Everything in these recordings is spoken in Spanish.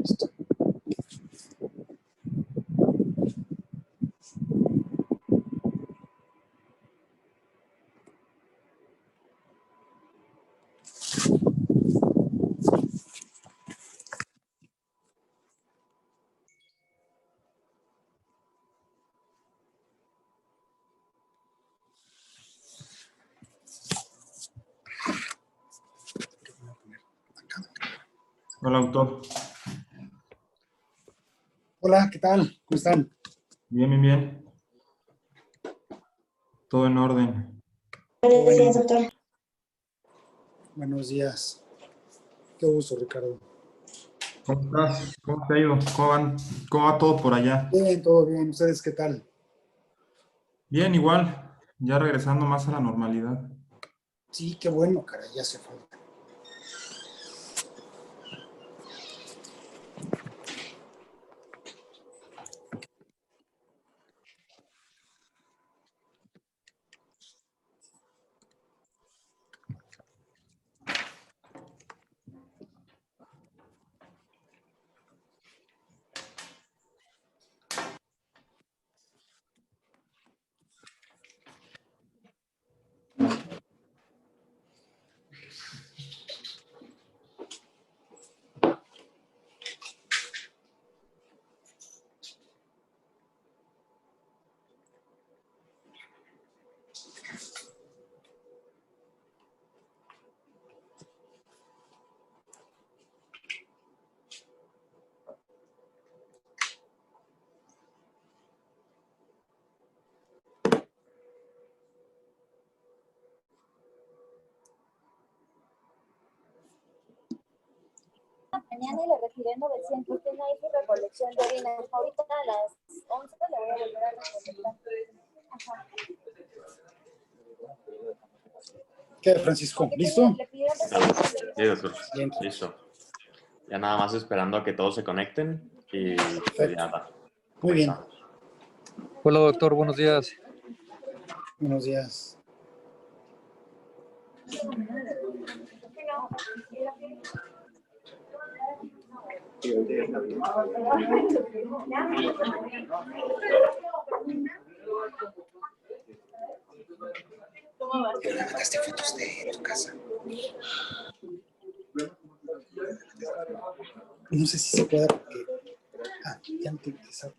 Listo. Hola, autor. Hola, ¿qué tal? ¿Cómo están? Bien, bien, bien. Todo en orden. Buenos días, doctor. Buenos días. Qué gusto, Ricardo. ¿Cómo estás? ¿Cómo te ha ido? ¿Cómo va todo por allá? Bien, todo bien. ¿Ustedes qué tal? Bien, igual. Ya regresando más a la normalidad. Sí, qué bueno, caray, ya hace falta. Mañana le retiré 900, tiene ahí su recolección de orina. Ahorita a las 11 le voy a volver a recolectar. Ajá. ¿Qué, Francisco? ¿Listo? Sí, doctor. Bien. Listo. Ya nada más esperando a que todos se conecten y pues ya va. Muy bien. Comenzamos. Hola doctor, buenos días. Buenos días. ¿Me mandaste fotos de tu casa? No sé si se puede porque... Ah, ya te empezó.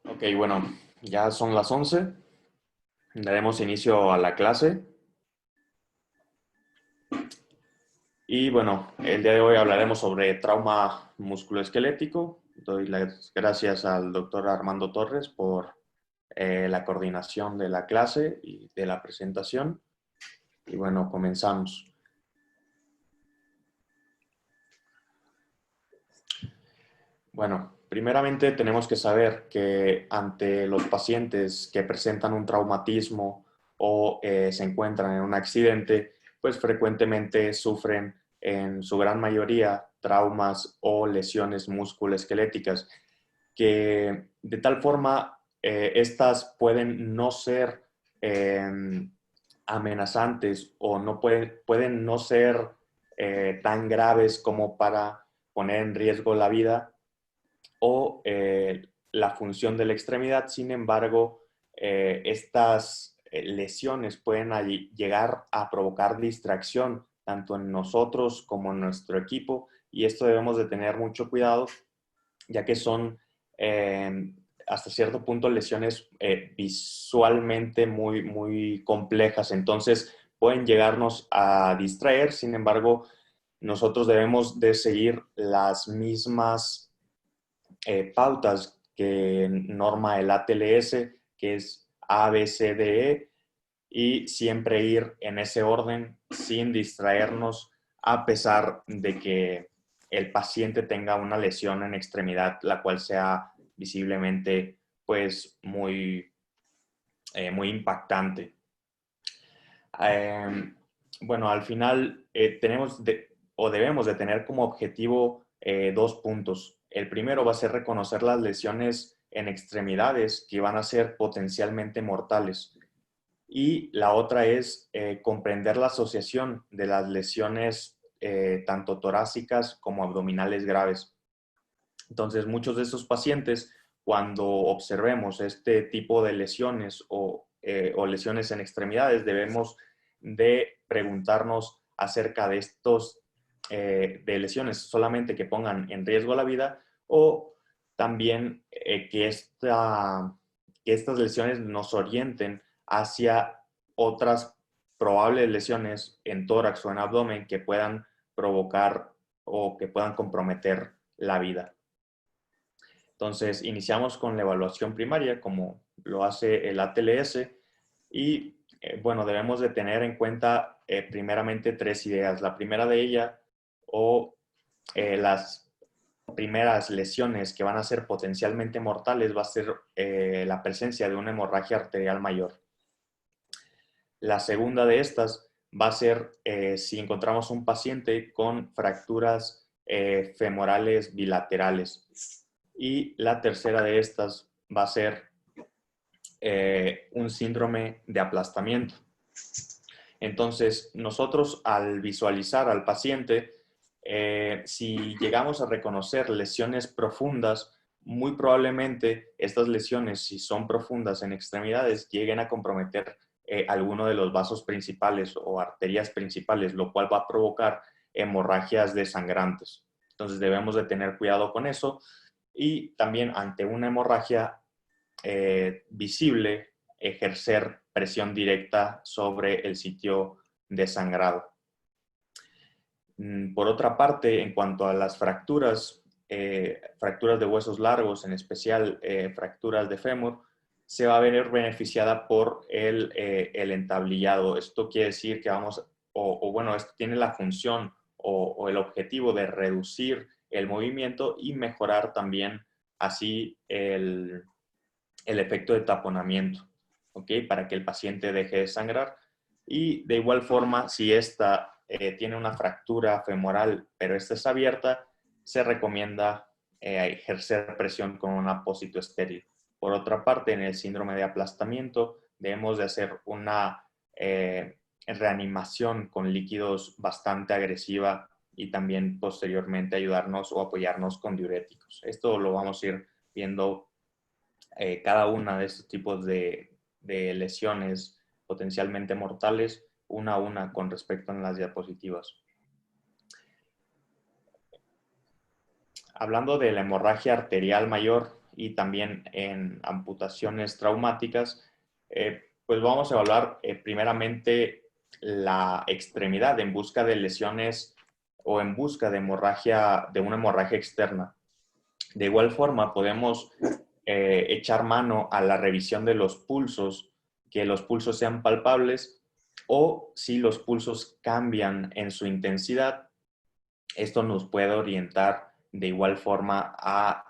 Ok, bueno, ya son las 11. Daremos inicio a la clase. Y bueno, el día de hoy hablaremos sobre trauma musculoesquelético. Doy las gracias al doctor Armando Torres por la coordinación de la clase y de la presentación. Y bueno, comenzamos. Bueno, primeramente tenemos que saber que ante los pacientes que presentan un traumatismo o se encuentran en un accidente, pues frecuentemente sufren en su gran mayoría traumas o lesiones musculoesqueléticas, que de tal forma estas pueden no ser amenazantes o no pueden no ser tan graves como para poner en riesgo la vida o la función de la extremidad. Sin embargo, estas lesiones pueden llegar a provocar distracción tanto en nosotros como en nuestro equipo, y esto debemos de tener mucho cuidado, ya que son hasta cierto punto lesiones visualmente muy complejas. Entonces pueden llegarnos a distraer. Sin embargo, nosotros debemos de seguir las mismas pautas que norma el ATLS, que es A, B, C, D, E, y siempre ir en ese orden sin distraernos, a pesar de que el paciente tenga una lesión en extremidad, la cual sea visiblemente pues muy impactante. Bueno, al final debemos de tener como objetivo 2 puntos. El primero va a ser reconocer las lesiones en extremidades que van a ser potencialmente mortales. Y la otra es comprender la asociación de las lesiones tanto torácicas como abdominales graves. Entonces, muchos de estos pacientes, cuando observemos este tipo de lesiones o lesiones en extremidades, debemos de preguntarnos acerca de estos de lesiones solamente que pongan en riesgo la vida, o también que estas lesiones nos orienten hacia otras probables lesiones en tórax o en abdomen que puedan provocar o que puedan comprometer la vida. Entonces, iniciamos con la evaluación primaria, como lo hace el ATLS, y bueno, debemos de tener en cuenta primeramente 3 ideas. La primera de ellas, o las primeras lesiones que van a ser potencialmente mortales, va a ser la presencia de una hemorragia arterial mayor. La segunda de estas va a ser si encontramos un paciente con fracturas femorales bilaterales. Y la tercera de estas va a ser un síndrome de aplastamiento. Entonces, nosotros al visualizar al paciente, si llegamos a reconocer lesiones profundas, muy probablemente estas lesiones, si son profundas en extremidades, lleguen a comprometer alguno de los vasos principales o arterias principales, lo cual va a provocar hemorragias desangrantes. Entonces debemos de tener cuidado con eso, y también ante una hemorragia visible, ejercer presión directa sobre el sitio desangrado. Por otra parte, en cuanto a las fracturas, fracturas de huesos largos, en especial fracturas de fémur, se va a ver beneficiada por el entablillado. Esto quiere decir que bueno, esto tiene la función o el objetivo de reducir el movimiento y mejorar también así el efecto de taponamiento, ¿ok? Para que el paciente deje de sangrar. Y de igual forma, si esta tiene una fractura femoral, pero esta es abierta, se recomienda ejercer presión con un apósito estéril. Por otra parte, en el síndrome de aplastamiento, debemos de hacer una reanimación con líquidos bastante agresiva, y también posteriormente ayudarnos o apoyarnos con diuréticos. Esto lo vamos a ir viendo cada una de estos tipos de lesiones potencialmente mortales una a una con respecto a las diapositivas. Hablando de la hemorragia arterial mayor y también en amputaciones traumáticas, pues vamos a evaluar primeramente la extremidad en busca de lesiones o en busca de una hemorragia externa. De igual forma, podemos echar mano a la revisión de los pulsos, que los pulsos sean palpables, o si los pulsos cambian en su intensidad, esto nos puede orientar de igual forma a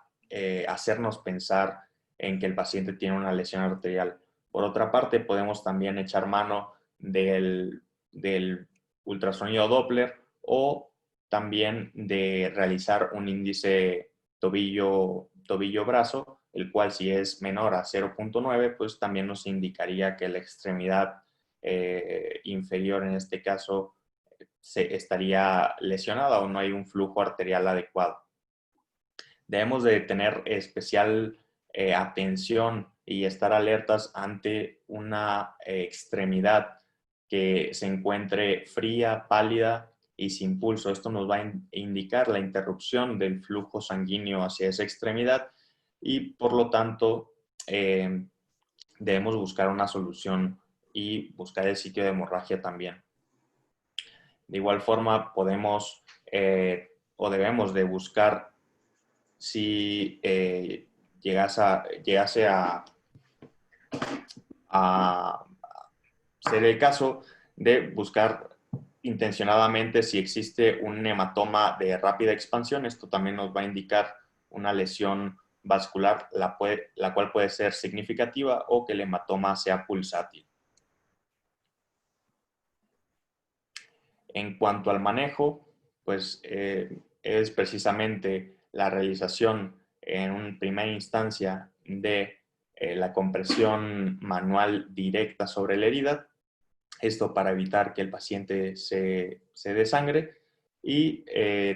hacernos pensar en que el paciente tiene una lesión arterial. Por otra parte, podemos también echar mano del ultrasonido Doppler o también de realizar un índice tobillo-brazo, el cual si es menor a 0.9, pues también nos indicaría que la extremidad inferior en este caso estaría lesionada o no hay un flujo arterial adecuado. Debemos de tener especial atención y estar alertas ante una extremidad que se encuentre fría, pálida y sin pulso. Esto nos va a indicar la interrupción del flujo sanguíneo hacia esa extremidad y por lo tanto debemos buscar una solución y buscar el sitio de hemorragia también. De igual forma podemos o debemos de buscar si llegase a ser el caso de buscar intencionadamente si existe un hematoma de rápida expansión. Esto también nos va a indicar una lesión vascular, la cual puede ser significativa o que el hematoma sea pulsátil. En cuanto al manejo, pues es precisamente la realización en primera instancia de la compresión manual directa sobre la herida, esto para evitar que el paciente se desangre, y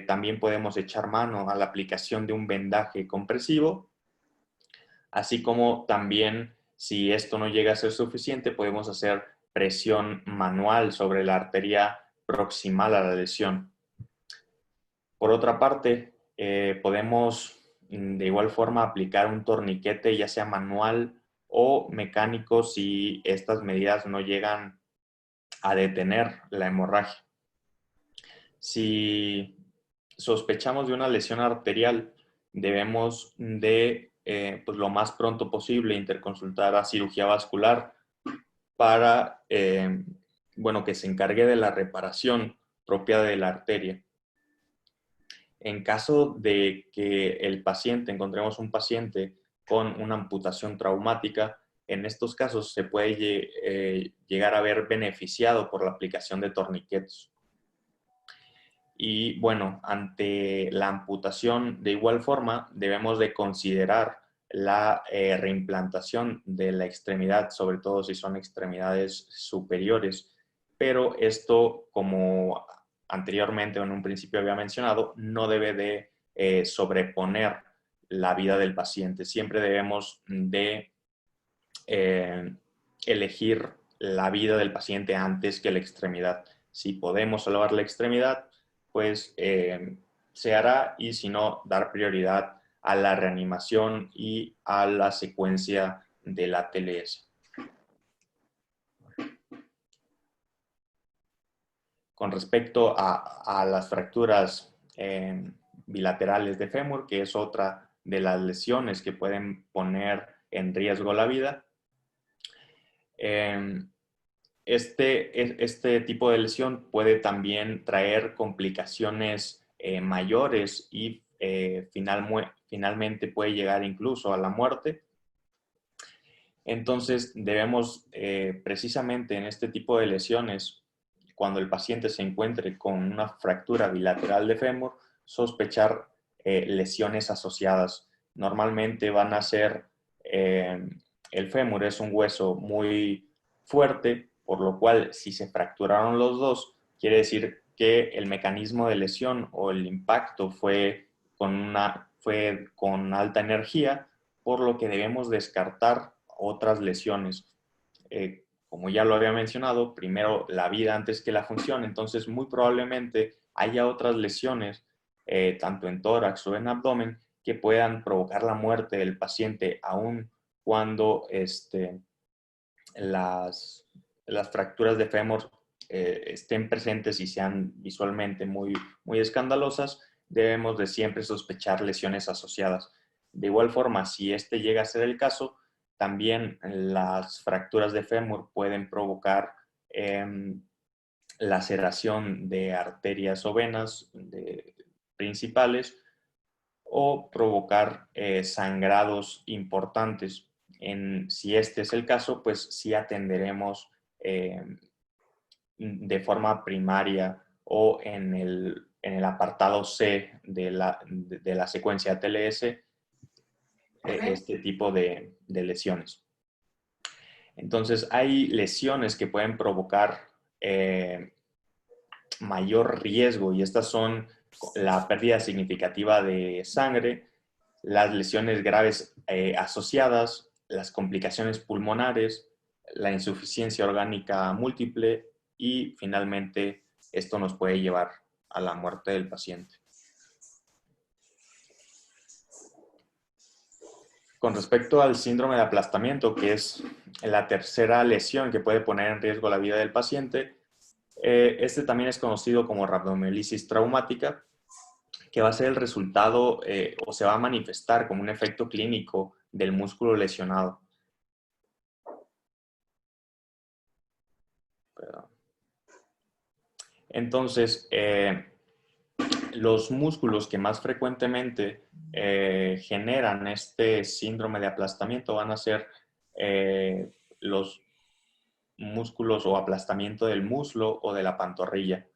también podemos echar mano a la aplicación de un vendaje compresivo, así como también, si esto no llega a ser suficiente, podemos hacer presión manual sobre la arteria proximal a la lesión. Por otra parte, podemos de igual forma aplicar un torniquete, ya sea manual o mecánico, si estas medidas no llegan a detener la hemorragia. Si sospechamos de una lesión arterial, debemos de, pues lo más pronto posible, interconsultar a cirugía vascular para, bueno, que se encargue de la reparación propia de la arteria. En caso de que encontremos un paciente con una amputación traumática, en estos casos se puede llegar a ver beneficiado por la aplicación de torniquetes. Y bueno, ante la amputación, de igual forma, debemos de considerar la reimplantación de la extremidad, sobre todo si son extremidades superiores. Pero esto, como anteriormente o en un principio había mencionado, no debe de sobreponer la vida del paciente. Siempre debemos de elegir la vida del paciente antes que la extremidad. Si podemos salvar la extremidad, pues se hará, y si no, dar prioridad a la reanimación y a la secuencia de la TLS. Con respecto a las fracturas bilaterales de fémur, que es otra de las lesiones que pueden poner en riesgo la vida, este tipo de lesión puede también traer complicaciones mayores y finalmente puede llegar incluso a la muerte. Entonces debemos precisamente en este tipo de lesiones, cuando el paciente se encuentre con una fractura bilateral de fémur, sospechar lesiones asociadas. Normalmente van a ser, el fémur es un hueso muy fuerte, por lo cual si se fracturaron los dos, quiere decir que el mecanismo de lesión o el impacto fue con alta energía, por lo que debemos descartar otras lesiones. Como ya lo había mencionado, primero la vida antes que la función, entonces muy probablemente haya otras lesiones, tanto en tórax o en abdomen, que puedan provocar la muerte del paciente, aun cuando las fracturas de fémur estén presentes y sean visualmente muy escandalosas. Debemos de siempre sospechar lesiones asociadas. De igual forma, si este llega a ser el caso, también las fracturas de fémur pueden provocar laceración de arterias o venas principales, o provocar sangrados importantes. Si este es el caso, pues sí atenderemos de forma primaria o en el en el apartado C de la secuencia TLS este tipo de lesiones. Entonces, hay lesiones que pueden provocar mayor riesgo, y estas son la pérdida significativa de sangre, las lesiones graves asociadas, las complicaciones pulmonares, la insuficiencia orgánica múltiple y finalmente esto nos puede llevar a la muerte del paciente. Con respecto al síndrome de aplastamiento, que es la tercera lesión que puede poner en riesgo la vida del paciente, este también es conocido como rabdomiolisis traumática, que va a ser el resultado o se va a manifestar como un efecto clínico del músculo lesionado. Perdón. Entonces, los músculos que más frecuentemente generan este síndrome de aplastamiento van a ser los músculos o aplastamiento del muslo o de la pantorrilla.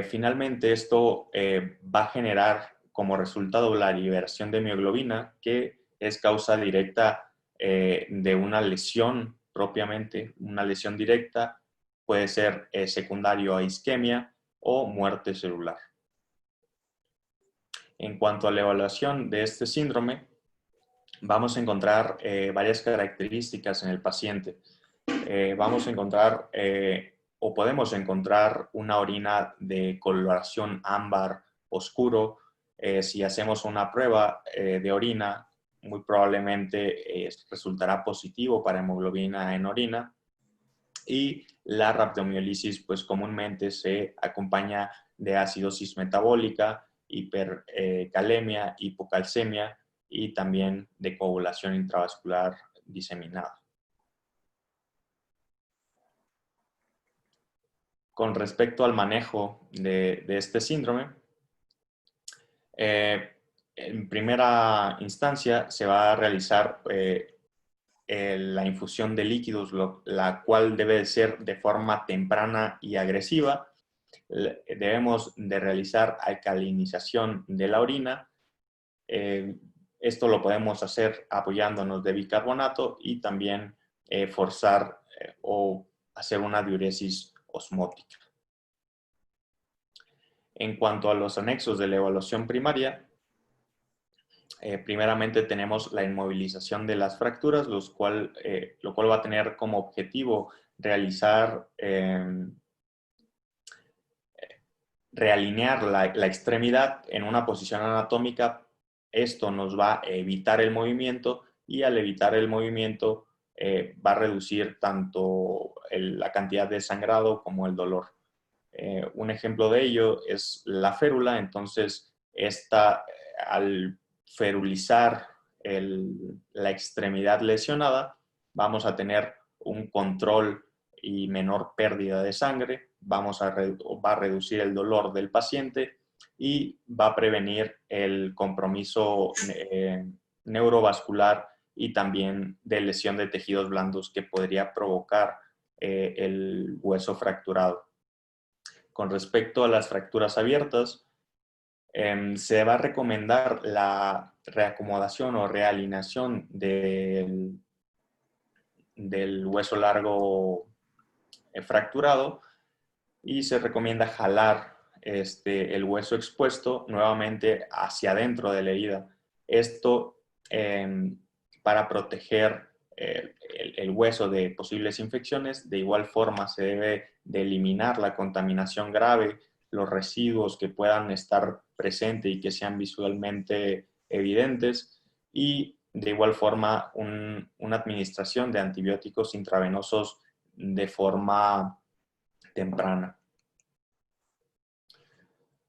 Finalmente, esto va a generar como resultado la liberación de mioglobina, que es causa directa de una lesión propiamente, una lesión directa, puede ser secundario a isquemia o muerte celular. En cuanto a la evaluación de este síndrome, vamos a encontrar varias características en el paciente. Vamos a encontrar o podemos encontrar una orina de coloración ámbar oscuro. Si hacemos una prueba de orina, muy probablemente resultará positivo para hemoglobina en orina. Y la rabdomiolisis, pues comúnmente se acompaña de acidosis metabólica, hipercalemia, hipocalcemia y también de coagulación intravascular diseminada. Con respecto al manejo de este síndrome, en primera instancia se va a realizar la infusión de líquidos, la cual debe ser de forma temprana y agresiva. Debemos de realizar alcalinización de la orina. Esto lo podemos hacer apoyándonos de bicarbonato y también forzar o hacer una diuresis osmótica. En cuanto a los anexos de la evaluación primaria, primeramente tenemos la inmovilización de las fracturas, lo cual va a tener como objetivo realizar, realinear la extremidad en una posición anatómica. Esto nos va a evitar el movimiento y al evitar el movimiento va a reducir tanto la cantidad de sangrado como el dolor. Un ejemplo de ello es la férula. Entonces, al ferulizar la extremidad lesionada, vamos a tener un control y menor pérdida de sangre, va a reducir el dolor del paciente y va a prevenir el compromiso neurovascular y también de lesión de tejidos blandos que podría provocar el hueso fracturado. Con respecto a las fracturas abiertas, se va a recomendar la reacomodación o realineación del hueso largo fracturado y se recomienda jalar el hueso expuesto nuevamente hacia adentro de la herida. Esto para proteger el hueso de posibles infecciones. De igual forma se debe de eliminar la contaminación grave, los residuos que puedan estar presentes y que sean visualmente evidentes, y de igual forma una administración de antibióticos intravenosos de forma temprana.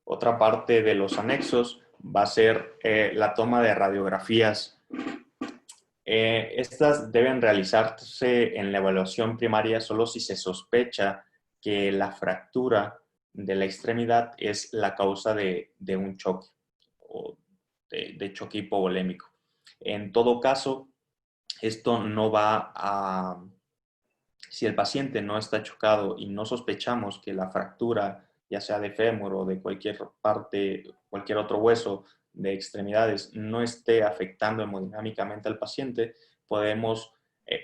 Otra parte de los anexos va a ser la toma de radiografías. Estas deben realizarse en la evaluación primaria solo si se sospecha que la fractura de la extremidad es la causa de un choque o de choque hipovolémico. En todo caso, esto no va a... Si el paciente no está chocado y no sospechamos que la fractura ya sea de fémur o de cualquier parte, cualquier otro hueso de extremidades, no esté afectando hemodinámicamente al paciente, podemos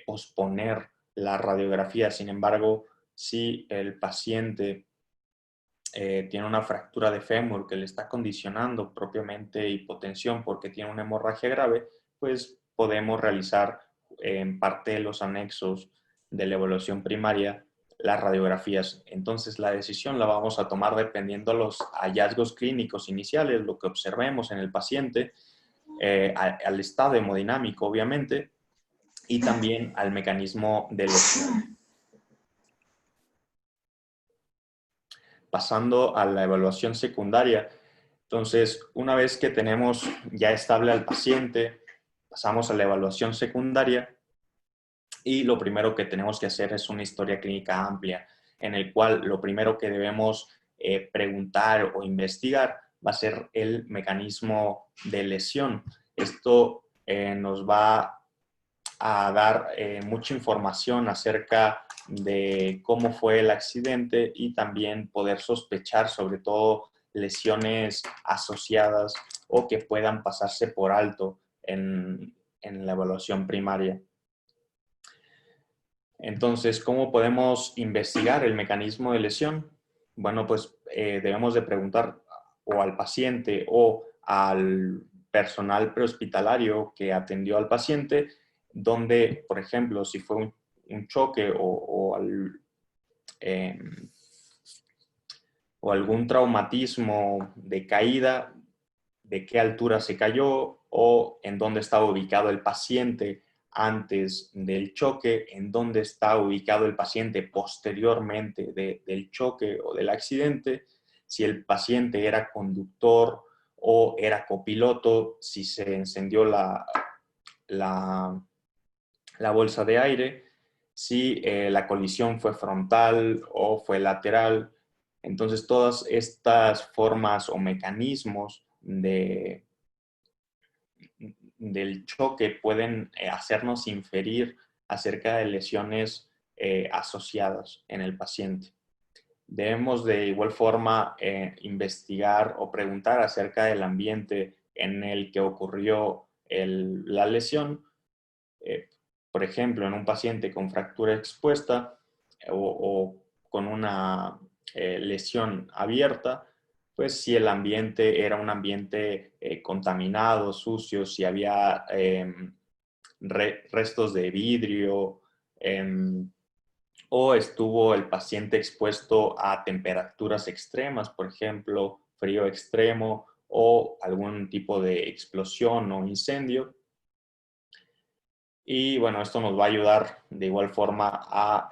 posponer la radiografía. Sin embargo, si el paciente tiene una fractura de fémur que le está condicionando propiamente hipotensión porque tiene una hemorragia grave, pues podemos realizar en parte de los anexos de la evaluación primaria las radiografías. Entonces la decisión la vamos a tomar dependiendo de los hallazgos clínicos iniciales, lo que observemos en el paciente, al estado hemodinámico obviamente, y también al mecanismo de lesión. Pasando a la evaluación secundaria. Entonces, una vez que tenemos ya estable al paciente, pasamos a la evaluación secundaria y lo primero que tenemos que hacer es una historia clínica amplia, en el cual lo primero que debemos preguntar o investigar va a ser el mecanismo de lesión. Esto nos va a dar mucha información acerca de cómo fue el accidente y también poder sospechar sobre todo lesiones asociadas o que puedan pasarse por alto en la evaluación primaria. Entonces, ¿cómo podemos investigar el mecanismo de lesión? Bueno, pues debemos de preguntar o al paciente o al personal prehospitalario que atendió al paciente, donde, por ejemplo, si fue un choque o algún traumatismo de caída, de qué altura se cayó o en dónde estaba ubicado el paciente antes del choque, en dónde está ubicado el paciente posteriormente del choque o del accidente, si el paciente era conductor o era copiloto, si se encendió la bolsa de aire, si la colisión fue frontal o fue lateral. Entonces, todas estas formas o mecanismos del choque pueden hacernos inferir acerca de lesiones asociadas en el paciente. Debemos de igual forma investigar o preguntar acerca del ambiente en el que ocurrió la lesión. Por ejemplo, en un paciente con fractura expuesta o con una lesión abierta, pues si el ambiente era un ambiente contaminado, sucio, si había restos de vidrio o estuvo el paciente expuesto a temperaturas extremas, por ejemplo, frío extremo o algún tipo de explosión o incendio. Y bueno, esto nos va a ayudar de igual forma a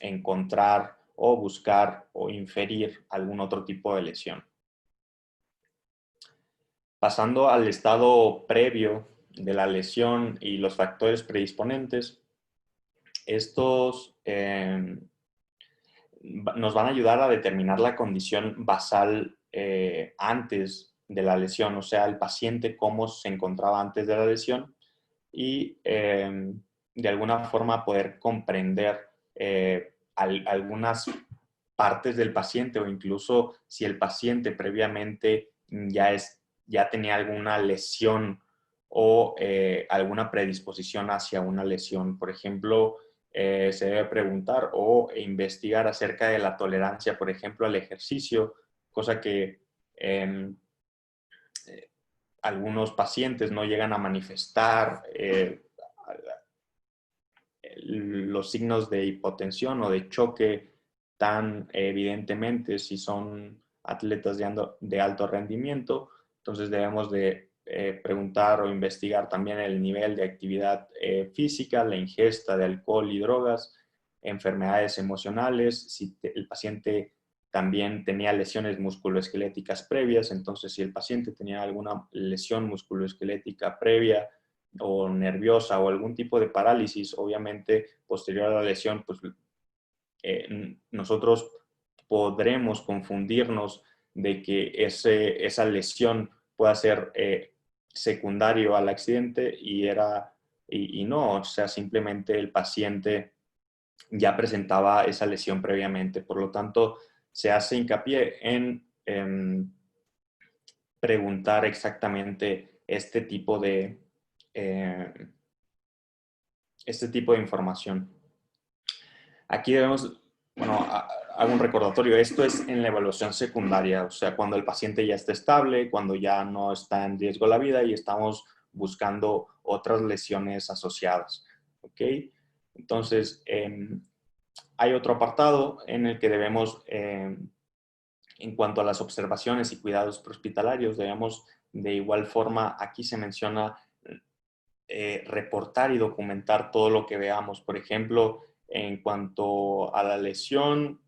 encontrar o buscar o inferir algún otro tipo de lesión. Pasando al estado previo de la lesión y los factores predisponentes, estos nos van a ayudar a determinar la condición basal antes de la lesión, o sea, el paciente cómo se encontraba antes de la lesión y de alguna forma poder comprender algunas partes del paciente o incluso si el paciente previamente ya tenía alguna lesión o alguna predisposición hacia una lesión. Por ejemplo, se debe preguntar o investigar acerca de la tolerancia, por ejemplo, al ejercicio, cosa que algunos pacientes no llegan a manifestar los signos de hipotensión o de choque tan evidentemente si son atletas de alto rendimiento. Entonces debemos de preguntar o investigar también el nivel de actividad física, la ingesta de alcohol y drogas, enfermedades emocionales, si el paciente también tenía lesiones musculoesqueléticas previas. Entonces si el paciente tenía alguna lesión musculoesquelética previa o nerviosa o algún tipo de parálisis, obviamente posterior a la lesión, pues nosotros podremos confundirnos de que esa lesión pueda ser secundario al accidente y no, o sea, simplemente el paciente ya presentaba esa lesión previamente. Por lo tanto, se hace hincapié en preguntar exactamente este tipo de información. Aquí debemos, bueno, hago un recordatorio, esto es en la evaluación secundaria, o sea, cuando el paciente ya está estable, cuando ya no está en riesgo la vida y estamos buscando otras lesiones asociadas, ¿ok? Entonces, hay otro apartado en el que debemos, en cuanto a las observaciones y cuidados prehospitalarios, debemos de igual forma, aquí se menciona reportar y documentar todo lo que veamos. Por ejemplo, en cuanto a la lesión,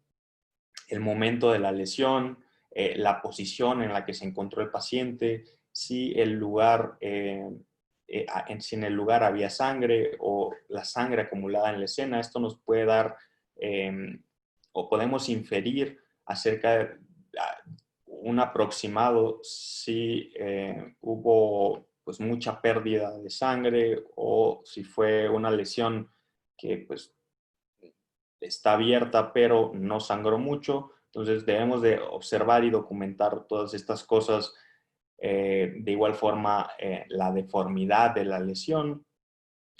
el momento de la lesión, la posición en la que se encontró el paciente, si el lugar, si en el lugar había sangre o la sangre acumulada en la escena. Esto nos puede dar o podemos inferir acerca de un aproximado si hubo pues mucha pérdida de sangre o si fue una lesión que pues está abierta pero no sangró mucho. Entonces debemos de observar y documentar todas estas cosas. De igual forma, la deformidad de la lesión,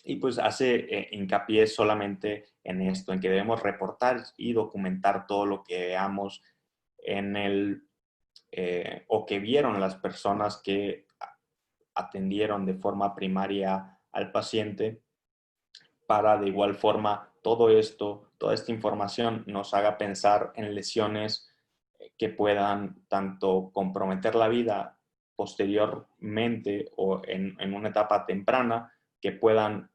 y pues hace hincapié solamente en esto, en que debemos reportar y documentar todo lo que veamos en o que vieron las personas que atendieron de forma primaria al paciente, para de igual forma todo esto, toda esta información nos haga pensar en lesiones que puedan tanto comprometer la vida posteriormente o en una etapa temprana, que puedan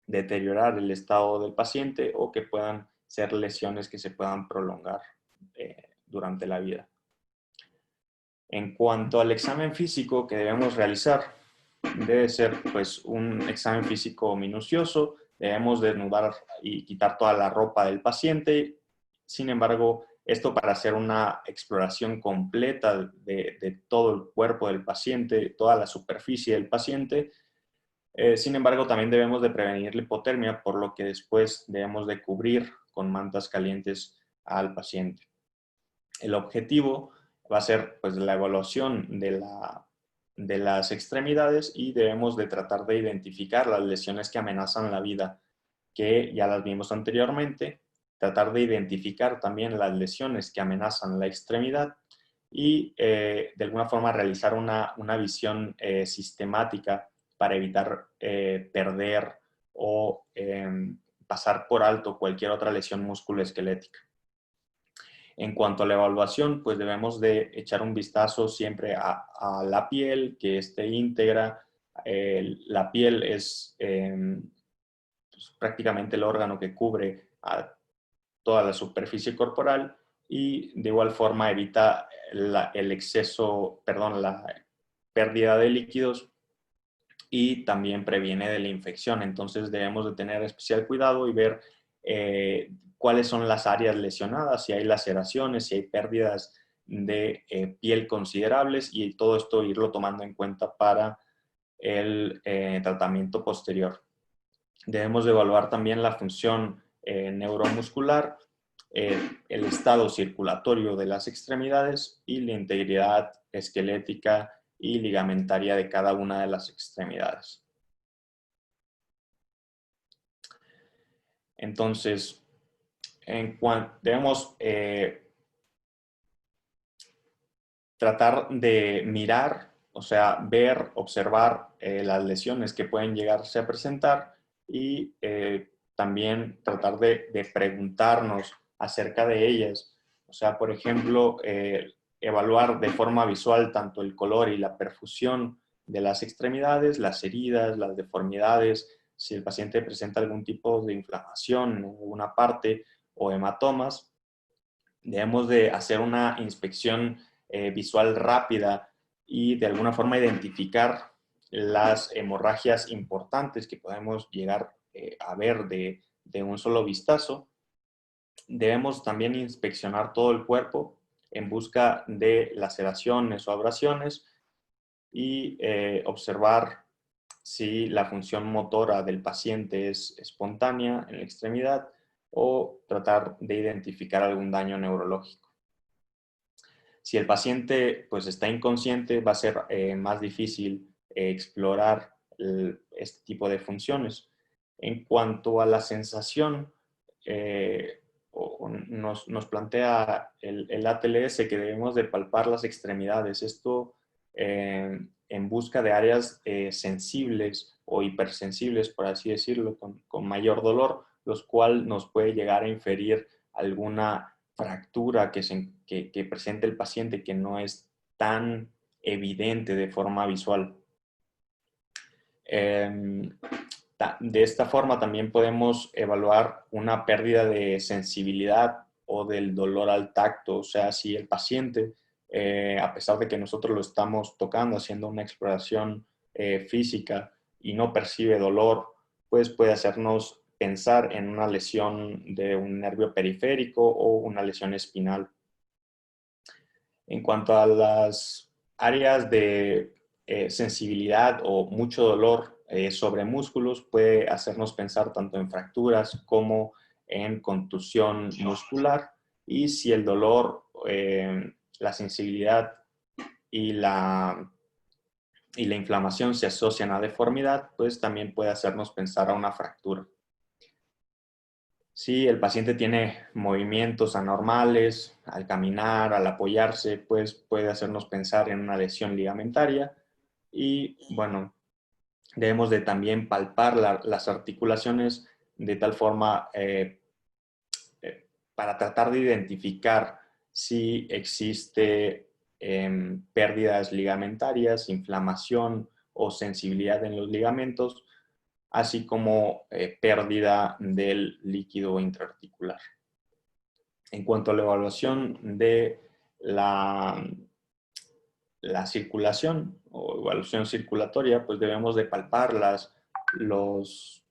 deteriorar el estado del paciente o que puedan ser lesiones que se puedan prolongar durante la vida. En cuanto al examen físico que debemos realizar, debe ser pues un examen físico minucioso. Debemos desnudar y quitar toda la ropa del paciente. Sin embargo, esto para hacer una exploración completa de todo el cuerpo del paciente, toda la superficie del paciente. Sin embargo, también debemos de prevenir la hipotermia, por lo que después debemos de cubrir con mantas calientes al paciente. El objetivo va a ser pues la evaluación de las extremidades, y debemos de tratar de identificar las lesiones que amenazan la vida, que ya las vimos anteriormente, tratar de identificar también las lesiones que amenazan la extremidad y de alguna forma realizar una visión sistemática para evitar perder o pasar por alto cualquier otra lesión musculoesquelética. En cuanto a la evaluación, pues debemos de echar un vistazo siempre a la piel, que esté íntegra. La piel es pues, prácticamente el órgano que cubre a toda la superficie corporal, y de igual forma evita la pérdida de líquidos, y también previene de la infección. Entonces debemos de tener especial cuidado y ver cuáles son las áreas lesionadas, si hay laceraciones, si hay pérdidas de piel considerables, y todo esto irlo tomando en cuenta para el tratamiento posterior. Debemos de evaluar también la función neuromuscular, el estado circulatorio de las extremidades y la integridad esquelética y ligamentaria de cada una de las extremidades. Entonces, debemos tratar de mirar, o sea, ver, observar las lesiones que pueden llegarse a presentar, y también tratar de preguntarnos acerca de ellas. O sea, por ejemplo, evaluar de forma visual tanto el color y la perfusión de las extremidades, las heridas, las deformidades, si el paciente presenta algún tipo de inflamación en alguna parte o hematomas. Debemos de hacer una inspección visual rápida y de alguna forma identificar las hemorragias importantes que podemos llegar a ver de un solo vistazo. Debemos también inspeccionar todo el cuerpo en busca de laceraciones o abrasiones, y observar si la función motora del paciente es espontánea en la extremidad, o tratar de identificar algún daño neurológico. Si el paciente pues, está inconsciente, va a ser más difícil explorar este tipo de funciones. En cuanto a la sensación, nos plantea el ATLS que debemos de palpar las extremidades. Esto en busca de áreas sensibles o hipersensibles, por así decirlo, con mayor dolor, los cuales nos puede llegar a inferir alguna fractura que presente el paciente que no es tan evidente de forma visual. De esta forma también podemos evaluar una pérdida de sensibilidad o del dolor al tacto. O sea, si el paciente, a pesar de que nosotros lo estamos tocando, haciendo una exploración física y no percibe dolor, pues puede hacernos pensar en una lesión de un nervio periférico o una lesión espinal. En cuanto a las áreas de sensibilidad o mucho dolor sobre músculos, puede hacernos pensar tanto en fracturas como en contusión muscular. Y si el dolor, la sensibilidad y la inflamación se asocian a deformidad, pues también puede hacernos pensar a una fractura. Si el paciente tiene movimientos anormales al caminar, al apoyarse, pues puede hacernos pensar en una lesión ligamentaria. Y bueno, debemos de también palpar las articulaciones de tal forma para tratar de identificar si existe pérdidas ligamentarias, inflamación o sensibilidad en los ligamentos, así como pérdida del líquido intraarticular. En cuanto a la evaluación de la circulación o evaluación circulatoria, pues debemos de palpar los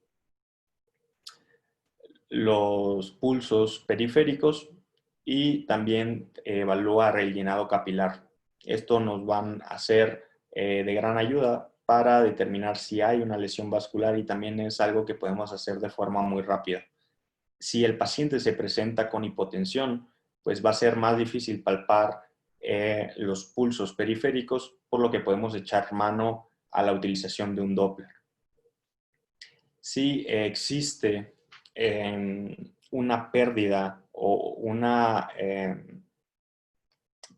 pulsos periféricos y también evaluar el llenado capilar. Esto nos van a ser de gran ayuda para determinar si hay una lesión vascular y también es algo que podemos hacer de forma muy rápida. Si el paciente se presenta con hipotensión, pues va a ser más difícil palpar los pulsos periféricos, por lo que podemos echar mano a la utilización de un Doppler. Si existe una pérdida o una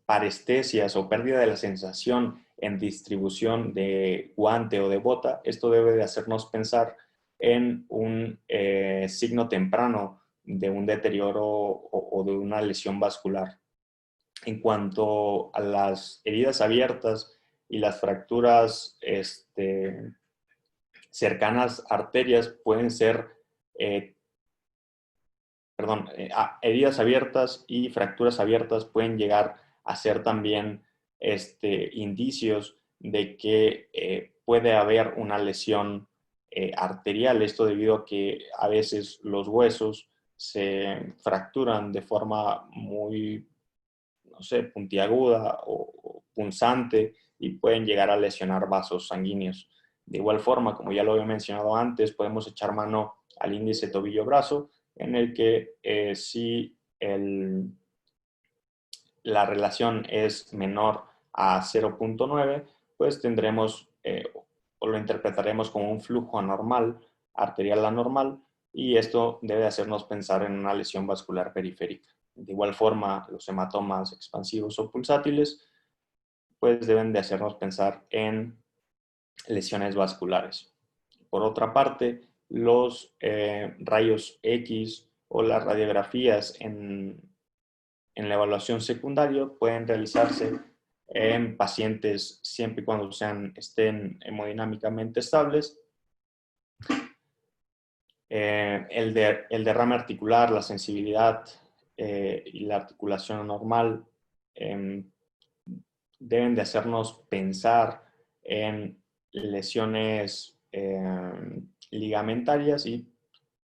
parestesias o pérdida de la sensación en distribución de guante o de bota, esto debe de hacernos pensar en un signo temprano de un deterioro o de una lesión vascular. En cuanto a las heridas abiertas y las fracturas cercanas a arterias, pueden ser heridas abiertas y fracturas abiertas pueden llegar a ser también indicios de que puede haber una lesión arterial. Esto debido a que a veces los huesos se fracturan de forma muy, no sé, puntiaguda o punzante y pueden llegar a lesionar vasos sanguíneos. De igual forma, como ya lo había mencionado antes, podemos echar mano al índice tobillo-brazo, en el que si la relación es menor a 0.9, pues tendremos o lo interpretaremos como un flujo anormal, arterial anormal, y esto debe hacernos pensar en una lesión vascular periférica. De igual forma, los hematomas expansivos o pulsátiles, pues deben de hacernos pensar en lesiones vasculares. Por otra parte, los rayos X o las radiografías en la evaluación secundaria pueden realizarse en pacientes siempre y cuando estén hemodinámicamente estables. El derrame articular, la sensibilidad y la articulación anormal deben de hacernos pensar en lesiones ligamentarias y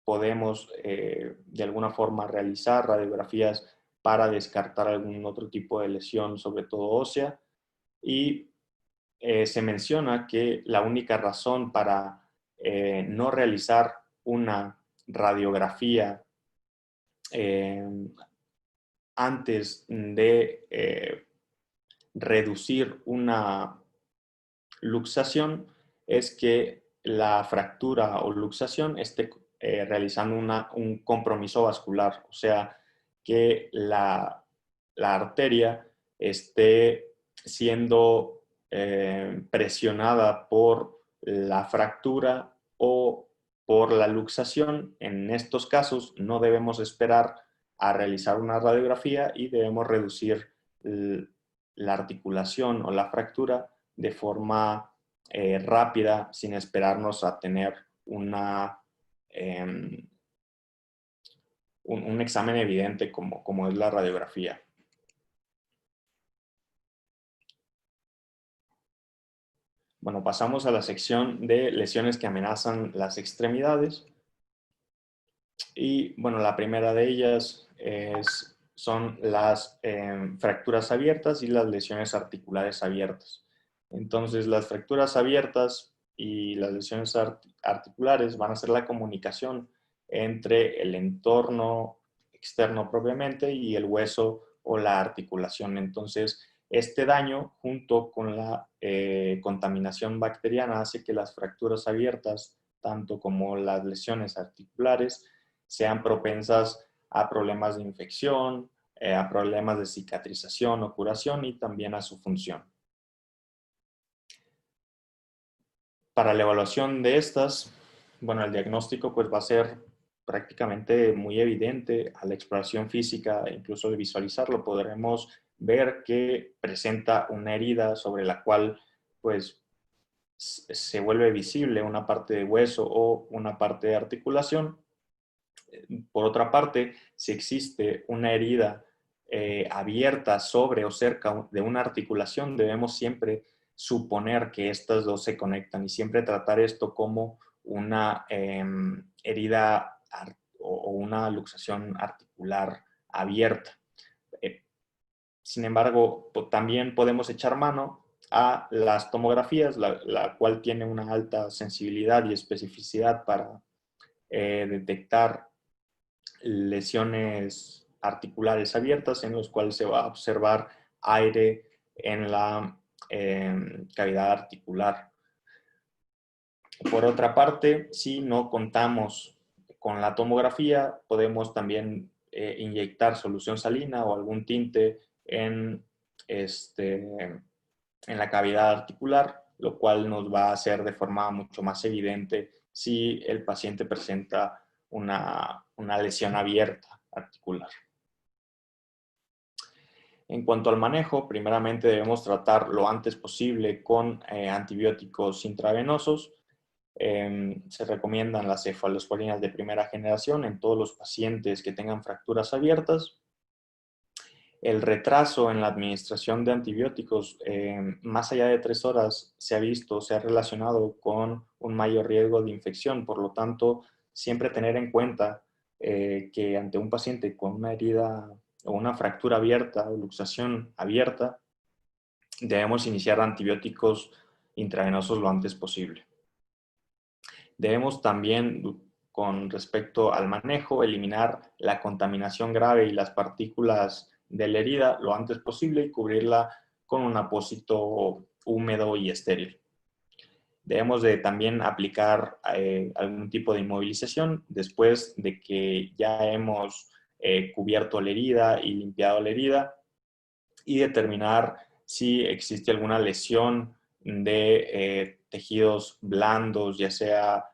podemos de alguna forma realizar radiografías para descartar algún otro tipo de lesión, sobre todo ósea. Y se menciona que la única razón para no realizar una radiografía antes de reducir una luxación es que la fractura o luxación esté realizando un compromiso vascular, o sea, que la arteria esté siendo presionada por la fractura o por la luxación. En estos casos no debemos esperar a realizar una radiografía y debemos reducir la articulación o la fractura de forma rápida, sin esperarnos a tener un examen evidente como es la radiografía. Bueno, pasamos a la sección de lesiones que amenazan las extremidades. Y bueno, la primera de ellas son las fracturas abiertas y las lesiones articulares abiertas. Entonces, las fracturas abiertas y las lesiones articulares van a ser la comunicación entre el entorno externo propiamente y el hueso o la articulación. Entonces, este daño, junto con la contaminación bacteriana, hace que las fracturas abiertas, tanto como las lesiones articulares, sean propensas a problemas de infección, a problemas de cicatrización o curación y también a su función. Para la evaluación de estas, bueno, el diagnóstico pues va a ser prácticamente muy evidente a la exploración física, incluso de visualizarlo podremos ver que presenta una herida sobre la cual pues se vuelve visible una parte de hueso o una parte de articulación. Por otra parte, si existe una herida abierta sobre o cerca de una articulación, debemos siempre suponer que estas dos se conectan y siempre tratar esto como una herida o una luxación articular abierta. Sin embargo, también podemos echar mano a las tomografías, la cual tiene una alta sensibilidad y especificidad para detectar lesiones articulares abiertas en los cuales se va a observar aire en la cavidad articular. Por otra parte, si no contamos con la tomografía, podemos también inyectar solución salina o algún tinte en la cavidad articular, lo cual nos va a hacer de forma mucho más evidente si el paciente presenta una lesión abierta articular. En cuanto al manejo, primeramente debemos tratar lo antes posible con antibióticos intravenosos. Se recomiendan las cefalosporinas de primera generación en todos los pacientes que tengan fracturas abiertas. El retraso en la administración de antibióticos más allá de 3 horas se ha relacionado con un mayor riesgo de infección. Por lo tanto, siempre tener en cuenta que ante un paciente con una herida o una fractura abierta o luxación abierta, debemos iniciar antibióticos intravenosos lo antes posible. Debemos también, con respecto al manejo, eliminar la contaminación grave y las partículas de la herida lo antes posible y cubrirla con un apósito húmedo y estéril. Debemos de también aplicar algún tipo de inmovilización después de que ya hemos cubierto la herida y limpiado la herida y determinar si existe alguna lesión de tejidos blandos, ya sea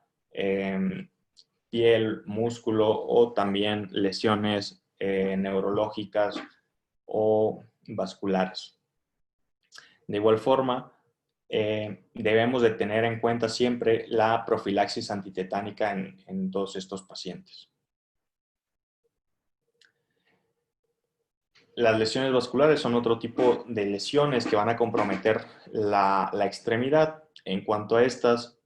piel, músculo o también lesiones neurológicas o vasculares. De igual forma, debemos de tener en cuenta siempre la profilaxis antitetánica en todos estos pacientes. Las lesiones vasculares son otro tipo de lesiones que van a comprometer la extremidad. En cuanto a estas,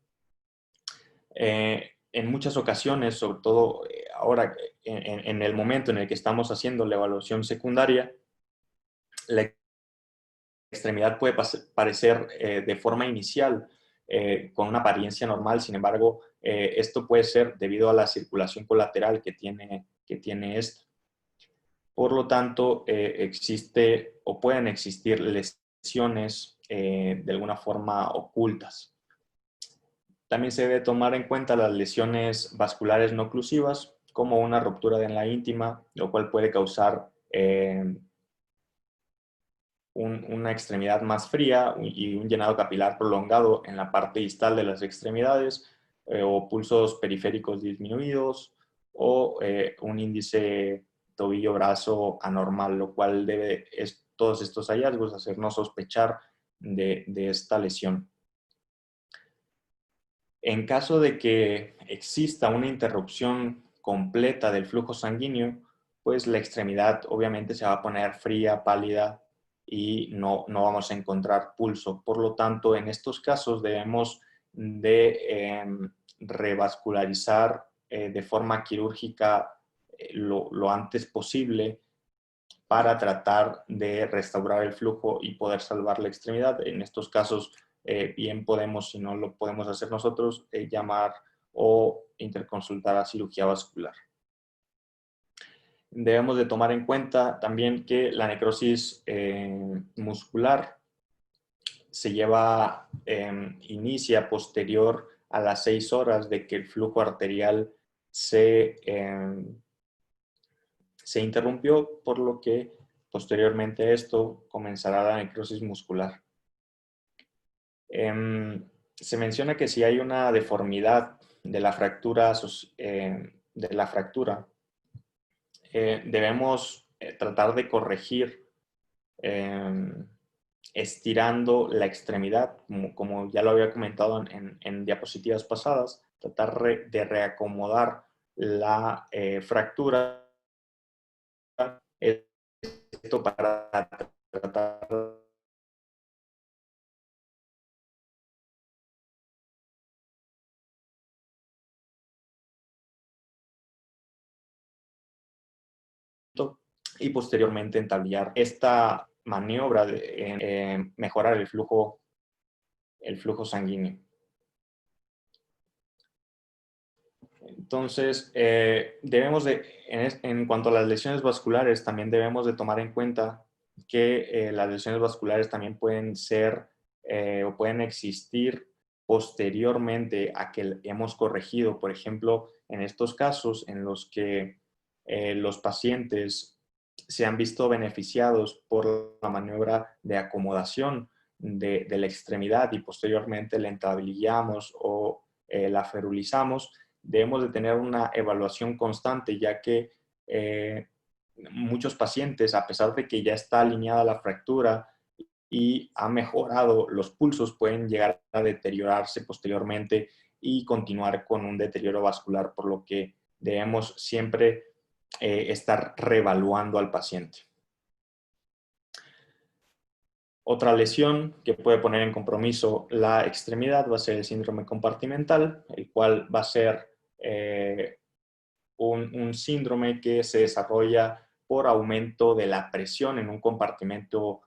en muchas ocasiones, sobre todo ahora en el momento en el que estamos haciendo la evaluación secundaria, la extremidad puede parecer de forma inicial con una apariencia normal. Sin embargo, esto puede ser debido a la circulación colateral que tiene esta. Por lo tanto, existe o pueden existir lesiones de alguna forma ocultas. También se debe tomar en cuenta las lesiones vasculares no oclusivas, como una ruptura de la íntima, lo cual puede causar una extremidad más fría y un llenado capilar prolongado en la parte distal de las extremidades, o pulsos periféricos disminuidos, o un índice tobillo-brazo anormal, lo cual debe todos estos hallazgos hacernos sospechar de esta lesión. En caso de que exista una interrupción completa del flujo sanguíneo, pues la extremidad obviamente se va a poner fría, pálida y no vamos a encontrar pulso. Por lo tanto, en estos casos debemos de revascularizar de forma quirúrgica lo antes posible para tratar de restaurar el flujo y poder salvar la extremidad. En estos casos, bien podemos, si no lo podemos hacer nosotros, llamar o interconsultar a cirugía vascular. Debemos de tomar en cuenta también que la necrosis muscular se inicia posterior a las 6 horas de que el flujo arterial se interrumpió, por lo que posteriormente a esto comenzará la necrosis muscular. Se menciona que si hay una deformidad de la fractura, debemos tratar de corregir estirando la extremidad, como ya lo había comentado en diapositivas pasadas, tratar de reacomodar la fractura. Esto para tratar y posteriormente entablillar esta maniobra de mejorar el flujo sanguíneo. Entonces, en cuanto a las lesiones vasculares, también debemos de tomar en cuenta que las lesiones vasculares también pueden ser o pueden existir posteriormente a que hemos corregido. Por ejemplo, en estos casos en los que los pacientes se han visto beneficiados por la maniobra de acomodación de la extremidad y posteriormente la entablillamos o la ferulizamos, debemos de tener una evaluación constante, ya que muchos pacientes, a pesar de que ya está alineada la fractura y ha mejorado, los pulsos pueden llegar a deteriorarse posteriormente y continuar con un deterioro vascular, por lo que debemos siempre estar reevaluando al paciente. Otra lesión que puede poner en compromiso la extremidad va a ser el síndrome compartimental, el cual va a ser un síndrome que se desarrolla por aumento de la presión en un compartimento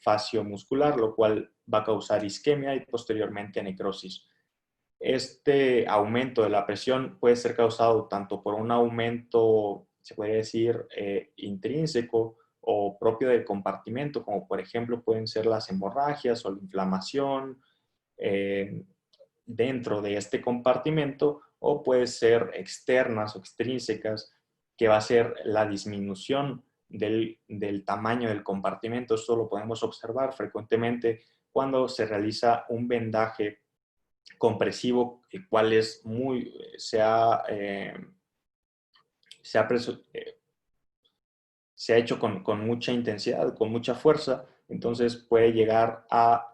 fasciomuscular, lo cual va a causar isquemia y posteriormente necrosis. Este aumento de la presión puede ser causado tanto por un aumento, se podría decir, intrínseco o propio del compartimento, como por ejemplo pueden ser las hemorragias o la inflamación dentro de este compartimento, o puede ser externas o extrínsecas, que va a ser la disminución del tamaño del compartimento. Esto lo podemos observar frecuentemente cuando se realiza un vendaje compresivo, el cual es se ha hecho con mucha intensidad, con mucha fuerza, entonces puede llegar a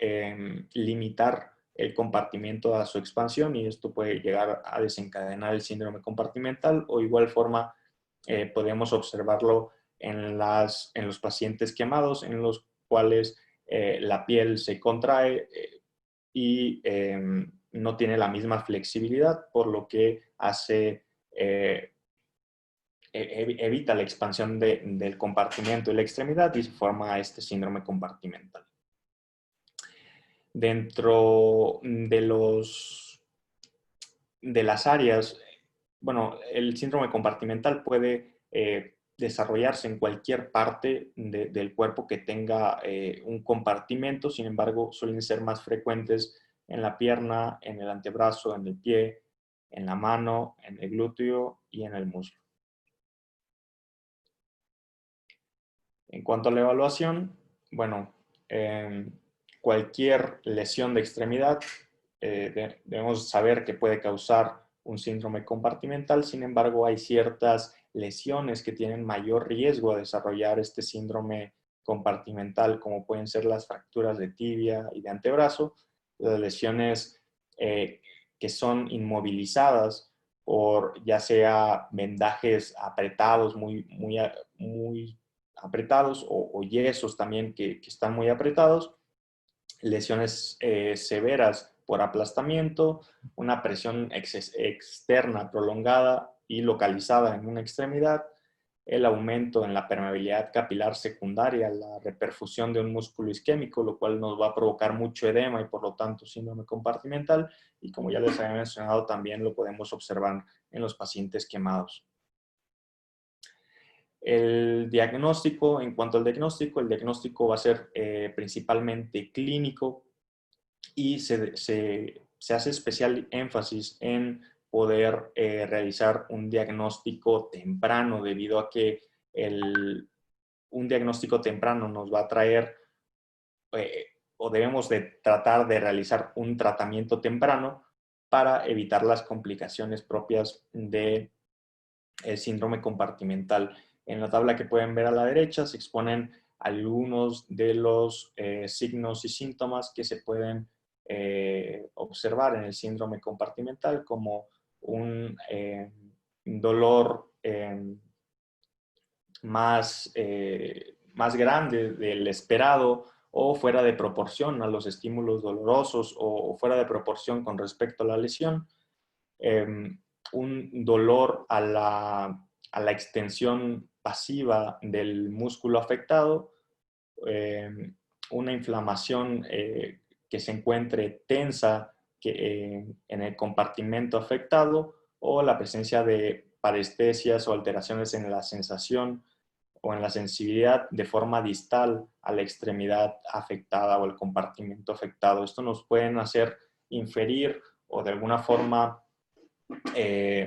limitar el compartimento a su expansión y esto puede llegar a desencadenar el síndrome compartimental, o igual forma podemos observarlo en los pacientes quemados, en los cuales la piel se contrae y no tiene la misma flexibilidad, por lo que evita la expansión del compartimento y la extremidad y se forma este síndrome compartimental. Dentro de las áreas, bueno, el síndrome compartimental puede desarrollarse en cualquier parte del cuerpo que tenga un compartimento. Sin embargo, suelen ser más frecuentes en la pierna, en el antebrazo, en el pie, en la mano, en el glúteo y en el muslo. En cuanto a la evaluación, bueno, cualquier lesión de extremidad debemos saber que puede causar un síndrome compartimental. Sin embargo, hay ciertas lesiones que tienen mayor riesgo de desarrollar este síndrome compartimental, como pueden ser las fracturas de tibia y de antebrazo, las lesiones que son inmovilizadas por ya sea vendajes apretados, muy apretados, o yesos también que están muy apretados, lesiones severas por aplastamiento, una presión externa prolongada y localizada en una extremidad, el aumento en la permeabilidad capilar secundaria, la reperfusión de un músculo isquémico, lo cual nos va a provocar mucho edema y por lo tanto síndrome compartimental, y como ya les había mencionado, también lo podemos observar en los pacientes quemados. El diagnóstico, en cuanto al diagnóstico, el diagnóstico va a ser principalmente clínico y se hace especial énfasis en poder realizar un diagnóstico temprano, debido a que un diagnóstico temprano nos va a traer o debemos de tratar de realizar un tratamiento temprano para evitar las complicaciones propias del síndrome compartimental. En la tabla que pueden ver a la derecha se exponen algunos de los signos y síntomas que se pueden observar en el síndrome compartimental, como un dolor más grande del esperado, o fuera de proporción a los estímulos dolorosos, o fuera de proporción con respecto a la lesión. Un dolor a la extensión pasiva del músculo afectado, una inflamación que se encuentre tensa en el compartimento afectado, o la presencia de parestesias o alteraciones en la sensación o en la sensibilidad de forma distal a la extremidad afectada o el compartimento afectado. Esto nos pueden hacer inferir o de alguna forma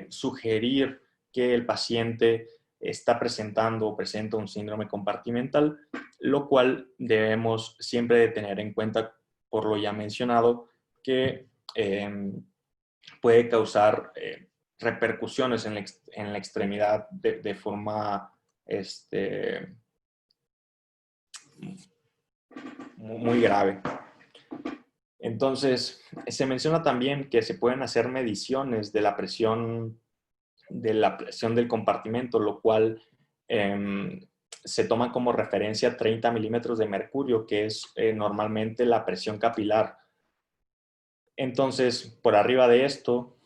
sugerir que el paciente está presentando o presenta un síndrome compartimental, lo cual debemos siempre de tener en cuenta, por lo ya mencionado, que puede causar repercusiones en la extremidad de forma muy grave. Entonces, se menciona también que se pueden hacer mediciones de la presión del compartimento, lo cual se toma como referencia 30 milímetros de mercurio, que es normalmente la presión capilar. Entonces, por arriba de esto,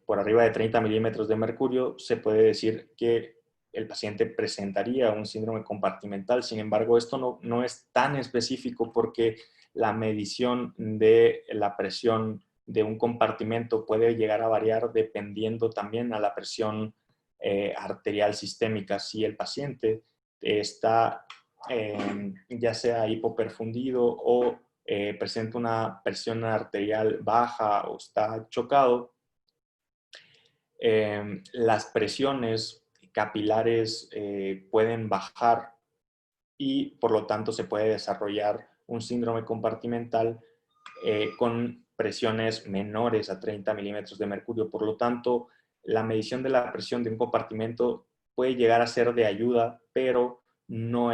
por arriba de 30 milímetros de mercurio, se puede decir que el paciente presentaría un síndrome compartimental. Sin embargo, esto no es tan específico, porque la medición de la presión de un compartimento puede llegar a variar dependiendo también a la presión arterial sistémica. Si el paciente está ya sea hipoperfundido o presenta una presión arterial baja o está chocado, las presiones capilares pueden bajar y por lo tanto se puede desarrollar un síndrome compartimental con presiones menores a 30 milímetros de mercurio. Por lo tanto, la medición de la presión de un compartimento puede llegar a ser de ayuda, pero no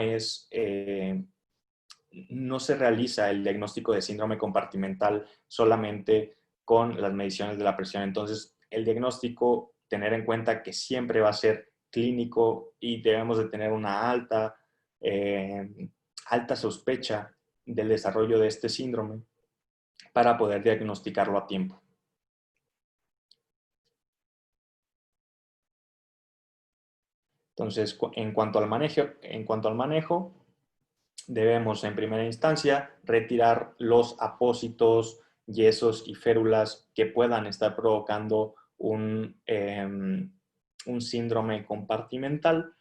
se realiza el diagnóstico de síndrome compartimental solamente con las mediciones de la presión. Entonces, el diagnóstico, tener en cuenta que siempre va a ser clínico y debemos de tener una alta sospecha del desarrollo de este síndrome para poder diagnosticarlo a tiempo. Entonces, en cuanto al manejo, debemos en primera instancia retirar los apósitos, yesos y férulas que puedan estar provocando un síndrome compartimental,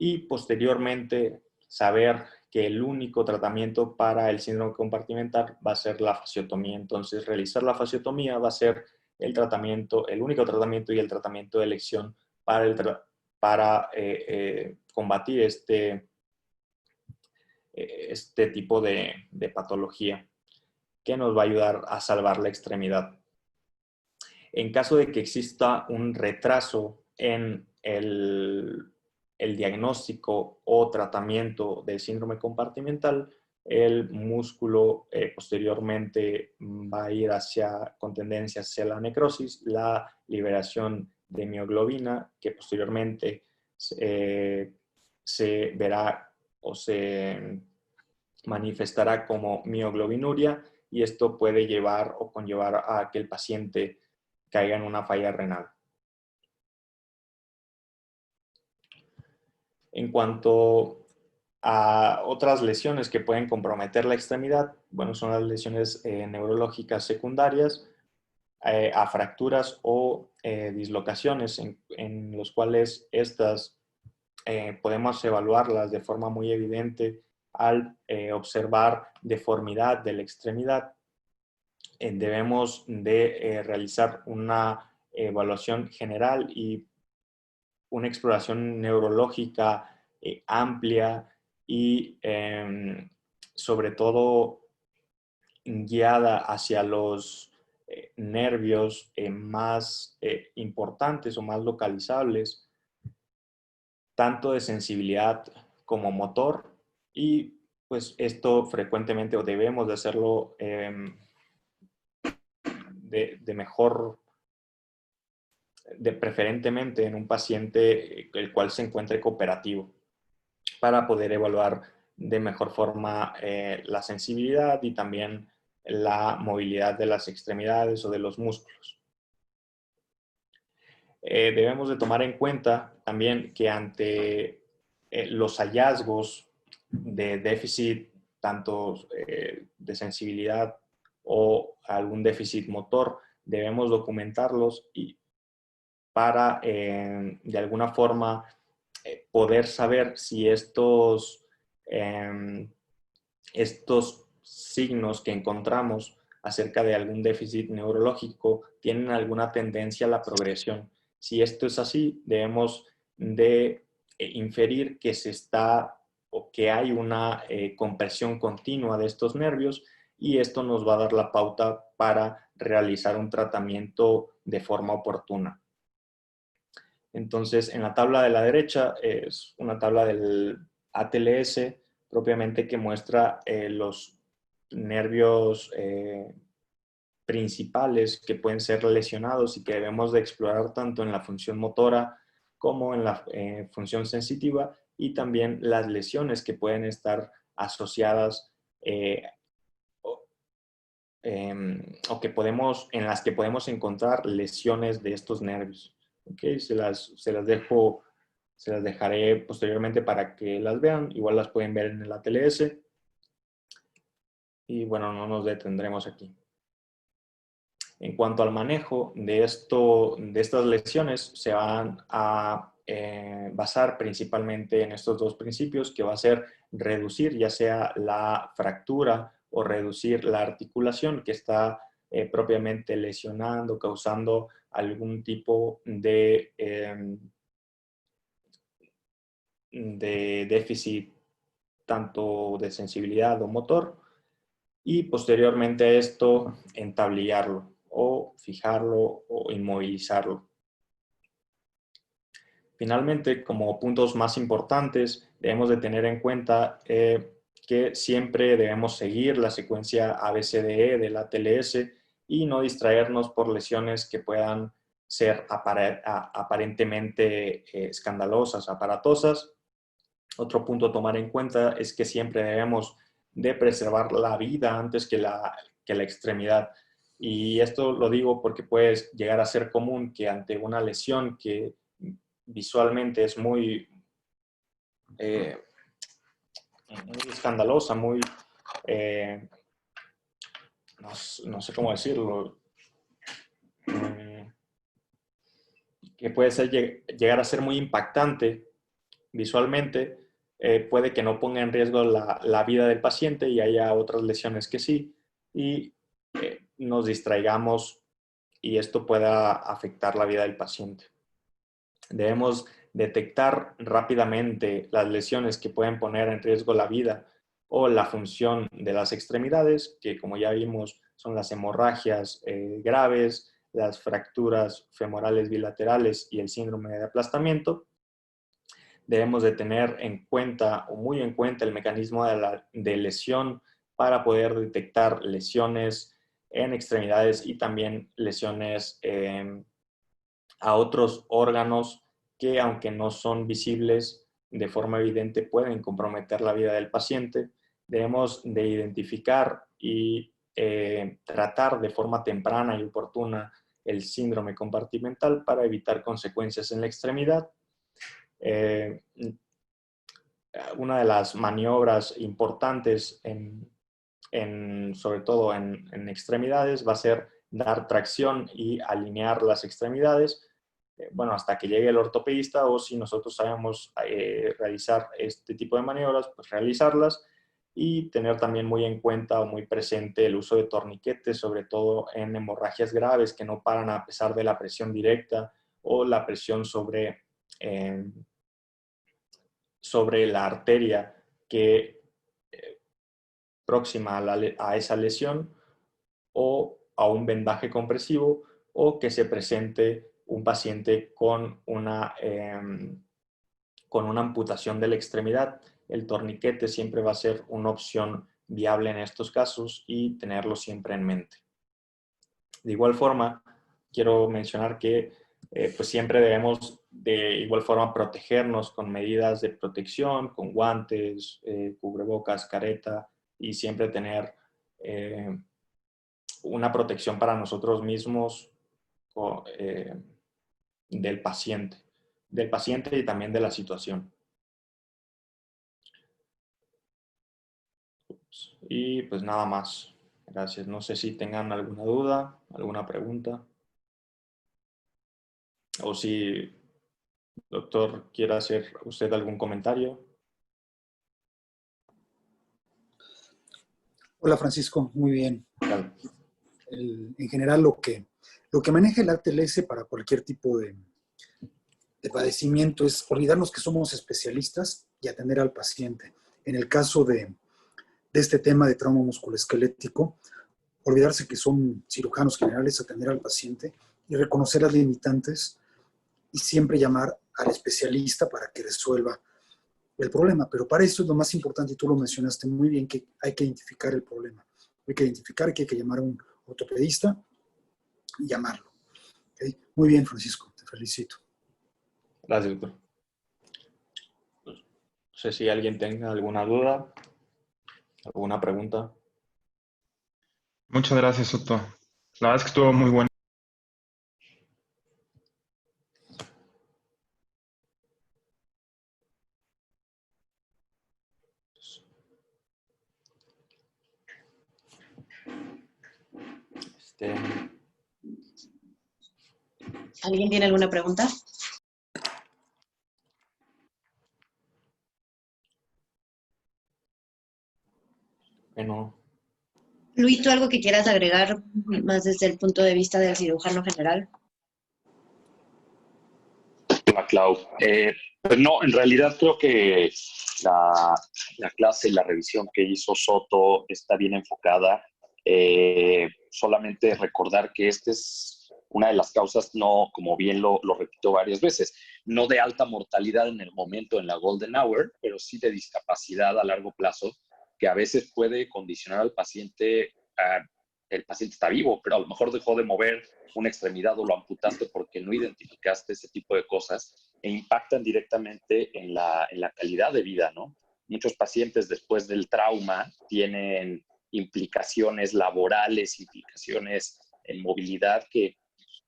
y posteriormente saber que el único tratamiento para el síndrome compartimental va a ser la fasciotomía. Entonces, realizar la fasciotomía va a ser el tratamiento, el único tratamiento y el tratamiento de elección para combatir este tipo de patología que nos va a ayudar a salvar la extremidad. En caso de que exista un retraso en el diagnóstico o tratamiento del síndrome compartimental, el músculo posteriormente va a ir con tendencia hacia la necrosis, la liberación de mioglobina, que posteriormente se verá o se manifestará como mioglobinuria, y esto puede llevar o conllevar a que el paciente caiga en una falla renal. En cuanto a otras lesiones que pueden comprometer la extremidad, bueno, son las lesiones neurológicas secundarias a fracturas o dislocaciones en los cuales estas podemos evaluarlas de forma muy evidente al observar deformidad de la extremidad. Debemos de realizar una evaluación general y una exploración neurológica amplia y sobre todo guiada hacia los nervios más importantes o más localizables, tanto de sensibilidad como motor, y pues esto frecuentemente o debemos de hacerlo preferentemente en un paciente el cual se encuentre cooperativo, para poder evaluar de mejor forma la sensibilidad y también la movilidad de las extremidades o de los músculos. Debemos de tomar en cuenta también que ante los hallazgos de déficit, tanto de sensibilidad o algún déficit motor, debemos documentarlos y para de alguna forma poder saber si estos signos que encontramos acerca de algún déficit neurológico tienen alguna tendencia a la progresión. Si esto es así, debemos de inferir que se está o que hay una compresión continua de estos nervios, y esto nos va a dar la pauta para realizar un tratamiento de forma oportuna. Entonces, en la tabla de la derecha es una tabla del ATLS propiamente, que muestra los nervios principales que pueden ser lesionados y que debemos de explorar tanto en la función motora como en la función sensitiva, y también las lesiones que pueden estar asociadas o que en las que podemos encontrar lesiones de estos nervios. Okay, se las dejaré posteriormente para que las vean. Igual las pueden ver en el ATLS. Y bueno, no nos detendremos aquí. En cuanto al manejo de estas lesiones, se van a basar principalmente en estos dos principios, que va a ser reducir ya sea la fractura o reducir la articulación que está propiamente lesionando, causando algún tipo de déficit, tanto de sensibilidad o motor, y posteriormente a esto entablillarlo o fijarlo o inmovilizarlo. Finalmente, como puntos más importantes, debemos de tener en cuenta que siempre debemos seguir la secuencia ABCDE del ATLS y no distraernos por lesiones que puedan ser aparentemente escandalosas, aparatosas. Otro punto a tomar en cuenta es que siempre debemos de preservar la vida antes que la extremidad. Y esto lo digo porque puede llegar a ser común que ante una lesión que visualmente es muy escandalosa, muy, no sé cómo decirlo, que puede llegar a ser muy impactante, visualmente, puede que no ponga en riesgo la vida del paciente y haya otras lesiones que sí, y nos distraigamos y esto pueda afectar la vida del paciente. Debemos detectar rápidamente las lesiones que pueden poner en riesgo la vida o la función de las extremidades, que como ya vimos son las hemorragias graves, las fracturas femorales bilaterales y el síndrome de aplastamiento. Debemos de tener en cuenta o muy en cuenta el mecanismo de lesión para poder detectar lesiones en extremidades y también lesiones a otros órganos que, aunque no son visibles de forma evidente, pueden comprometer la vida del paciente. Debemos de identificar y tratar de forma temprana y oportuna el síndrome compartimental para evitar consecuencias en la extremidad. Una de las maniobras importantes sobre todo en extremidades va a ser dar tracción y alinear las extremidades, bueno, hasta que llegue el ortopedista, o si nosotros sabemos realizar este tipo de maniobras, pues realizarlas, y tener también muy en cuenta o muy presente el uso de torniquetes, sobre todo en hemorragias graves que no paran a pesar de la presión directa o la presión sobre la arteria que próxima a esa lesión, o a un vendaje compresivo, o que se presente un paciente con una amputación de la extremidad. El torniquete siempre va a ser una opción viable en estos casos y tenerlo siempre en mente. De igual forma, quiero mencionar que pues siempre debemos de igual forma protegernos con medidas de protección, con guantes, cubrebocas, careta, y siempre tener una protección para nosotros mismos del paciente y también de la situación. Y pues nada más. Gracias. No sé si tengan alguna duda, alguna pregunta. O si, doctor, quiere hacer usted algún comentario. Hola Francisco, muy bien. Claro. En general lo que maneja el ATLS para cualquier tipo de padecimiento es olvidarnos que somos especialistas y atender al paciente. En el caso de este tema de trauma musculoesquelético, olvidarse que son cirujanos generales, atender al paciente y reconocer las limitantes y siempre llamar al especialista para que resuelva el problema. Pero para esto es lo más importante, y tú lo mencionaste muy bien, que hay que identificar el problema. Hay que identificar que hay que llamar a un ortopedista y llamarlo. ¿Okay? Muy bien, Francisco, te felicito. Gracias, doctor. No sé si alguien tenga alguna duda, alguna pregunta. Muchas gracias, Soto. La verdad es que estuvo muy bueno. ¿Alguien tiene alguna pregunta? Bueno, Luis, ¿tú algo que quieras agregar más desde el punto de vista del cirujano general? Hola, Clau. Pues no, en realidad creo que la clase y la revisión que hizo Soto está bien enfocada. Solamente recordar que esta es una de las causas, no, como bien lo repito varias veces, no de alta mortalidad en el momento, en la golden hour, pero sí de discapacidad a largo plazo, que a veces puede condicionar al paciente. El paciente está vivo, pero a lo mejor dejó de mover una extremidad o lo amputaste porque no identificaste ese tipo de cosas, e impactan directamente en la calidad de vida, ¿no? Muchos pacientes después del trauma tienen implicaciones laborales, implicaciones en movilidad que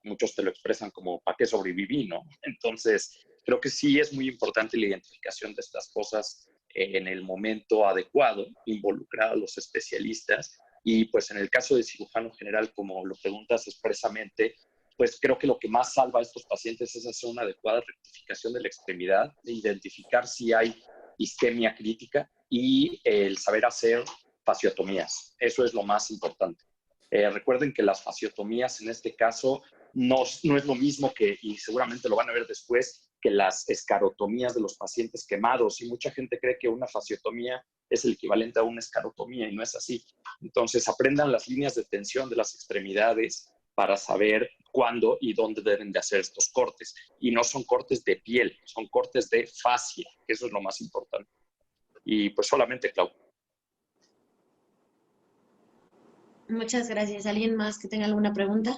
muchos te lo expresan como ¿para qué sobreviví?, ¿no? Entonces, creo que sí es muy importante la identificación de estas cosas en el momento adecuado, involucrar a los especialistas. Y pues en el caso del cirujano general, como lo preguntas expresamente, pues creo que lo que más salva a estos pacientes es hacer una adecuada rectificación de la extremidad, de identificar si hay isquemia crítica y el saber hacer fasciotomías. Eso es lo más importante. Recuerden que las fasciotomías en este caso no es lo mismo que, y seguramente lo van a ver después, que las escarotomías de los pacientes quemados. Y mucha gente cree que una fasciotomía es el equivalente a una escarotomía y no es así. Entonces aprendan las líneas de tensión de las extremidades para saber cuándo y dónde deben de hacer estos cortes. Y no son cortes de piel, son cortes de fascia, que eso es lo más importante. Y pues solamente, Clau. Muchas gracias. ¿Alguien más que tenga alguna pregunta?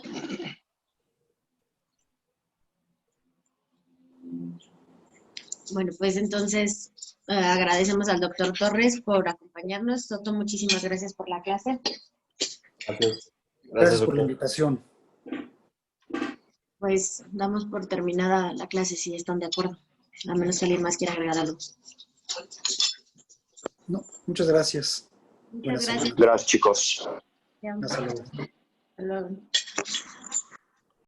Bueno, pues entonces agradecemos al doctor Torres por acompañarnos. Soto, muchísimas gracias por la clase. Gracias. Gracias por la doctor. invitación. Pues damos por terminada la clase si están de acuerdo. A menos que alguien más quiera agregar algo. No, muchas gracias. Muchas Buenas gracias. Gracias, chicos. Hasta luego. Hasta luego.